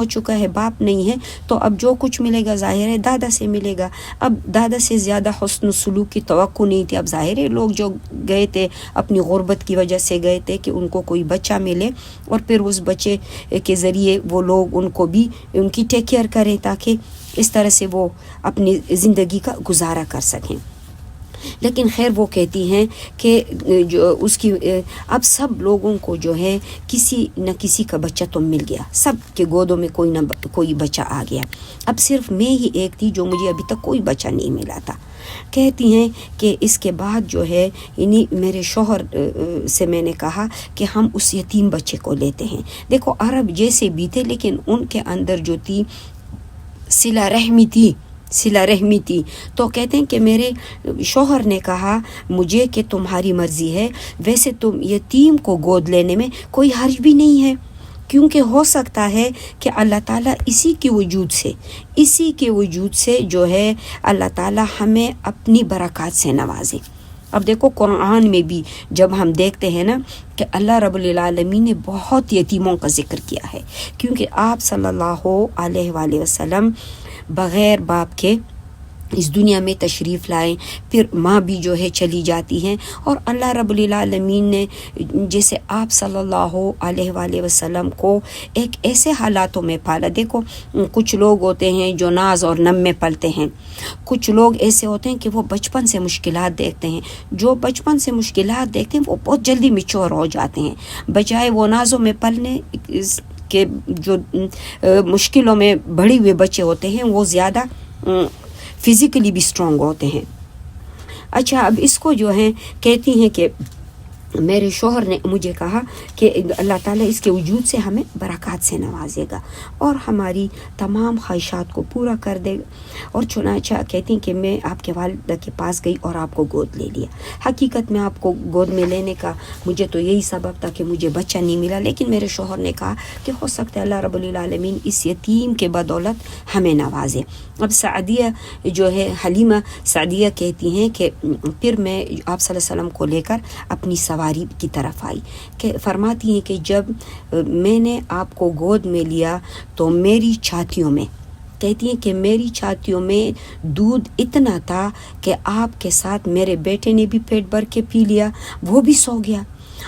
چکا ہے باپ نہیں ہے تو اب جو کچھ ملے گا ظاہر ہے دادا سے ملے گا. اب دادا سے زیادہ حسن سلوک کی توقع نہیں تھی. اب ظاہر ہے لوگ جو گئے تھے اپنی غربت کی وجہ سے گئے تھے کہ ان کو کوئی بچہ ملے اور پھر اس بچے کے ذریعے وہ لوگ ان کو بھی ان کی ٹیک کیئر کریں تاکہ اس طرح سے وہ اپنی زندگی کا گزارا کر سکیں. لیکن خیر وہ کہتی ہیں کہ جو اس کی اب سب لوگوں کو جو ہے کسی نہ کسی کا بچہ تو مل گیا, سب کے گودوں میں کوئی نہ کوئی بچہ آ گیا. اب صرف میں ہی ایک تھی جو مجھے ابھی تک کوئی بچہ نہیں ملا تھا. کہتی ہیں کہ اس کے بعد جو ہے میرے شوہر سے میں نے کہا کہ ہم اس یتیم بچے کو لیتے ہیں. دیکھو عرب جیسے بھی تھے لیکن ان کے اندر جو تھی صلہ رحمی تھی. تو کہتے ہیں کہ میرے شوہر نے کہا مجھے کہ تمہاری مرضی ہے, ویسے تم یتیم کو گود لینے میں کوئی حرج بھی نہیں ہے کیونکہ ہو سکتا ہے کہ اللہ تعالیٰ اسی کے وجود سے جو ہے اللہ تعالیٰ ہمیں اپنی برکات سے نوازے. اب دیکھو قرآن میں بھی جب ہم دیکھتے ہیں نا کہ اللہ رب العالمین نے بہت یتیموں کا ذکر کیا ہے کیونکہ آپ صلی اللہ علیہ وآلہ وسلم بغیر باپ کے اس دنیا میں تشریف لائیں, پھر ماں بھی جو ہے چلی جاتی ہیں اور اللہ رب العالمین نے جیسے آپ صلی اللہ علیہ وآلہ وسلم کو ایک ایسے حالاتوں میں پالا. دیکھو کچھ لوگ ہوتے ہیں جو ناز اور نم میں پلتے ہیں, کچھ لوگ ایسے ہوتے ہیں کہ وہ بچپن سے مشکلات دیکھتے ہیں. جو بچپن سے مشکلات دیکھتے ہیں وہ بہت جلدی میچور ہو جاتے ہیں, بجائے وہ نازوں میں پلنے کے جو مشکلوں میں بڑے ہوئے بچے ہوتے ہیں وہ زیادہ فزیکلی بھی اسٹرانگ ہوتے ہیں. اچھا اب اس کو جو ہے کہتی ہیں کہ میرے شوہر نے مجھے کہا کہ اللہ تعالیٰ اس کے وجود سے ہمیں برکات سے نوازے گا اور ہماری تمام خواہشات کو پورا کر دے گا. اور چنانچہ کہتی ہیں کہ میں آپ کے والدہ کے پاس گئی اور آپ کو گود لے لیا. حقیقت میں آپ کو گود میں لینے کا مجھے تو یہی سبب تھا کہ مجھے بچہ نہیں ملا, لیکن میرے شوہر نے کہا کہ ہو سکتا ہے اللہ رب العالمین اس یتیم کے بدولت ہمیں نوازے. اب سعدیہ جو ہے حلیمہ سعدیہ کہتی ہیں کہ پھر میں آپ صلی اللہ علیہ وسلم کو لے کر اپنی سواری کی طرف آئی کہ فرماتی ہیں کہ جب میں نے آپ کو گود میں لیا تو میری چھاتیوں میں کہتی ہیں کہ میری چھاتیوں میں دودھ اتنا تھا کہ آپ کے ساتھ میرے بیٹے نے بھی پیٹ بھر کے پی لیا, وہ بھی سو گیا.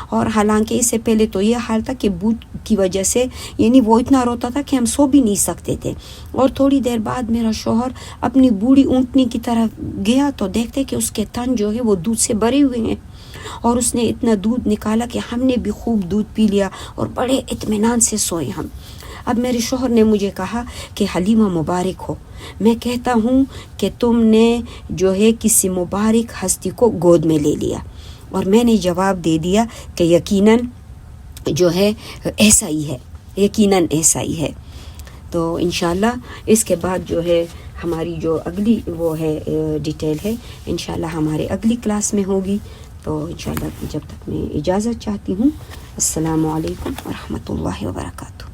اور حالانکہ اس سے پہلے تو یہ حال تھا کہ بھوک کی وجہ سے یعنی وہ اتنا روتا تھا کہ ہم سو بھی نہیں سکتے تھے. اور تھوڑی دیر بعد میرا شوہر اپنی بوڑھی اونٹنی کی طرف گیا تو دیکھتے کہ اس کے تن جو ہے وہ دودھ سے بھرے ہوئے ہیں اور اس نے اتنا دودھ نکالا کہ ہم نے بھی خوب دودھ پی لیا اور بڑے اطمینان سے سوئے ہم. اب میرے شوہر نے مجھے کہا کہ حلیمہ مبارک ہو, میں کہتا ہوں کہ تم نے جو ہے کسی مبارک ہستی کو گود میں لے لیا. اور میں نے جواب دے دیا کہ یقیناً جو ہے ایسا ہی ہے، یقیناً ایسا ہی ہے. تو انشاءاللہ اس کے بعد جو ہے ہماری جو اگلی وہ ہے ڈیٹیل ہے انشاءاللہ ہمارے اگلی کلاس میں ہوگی. تو انشاءاللہ جب تک میں اجازت چاہتی ہوں. السلام علیکم ورحمۃ اللہ وبرکاتہ.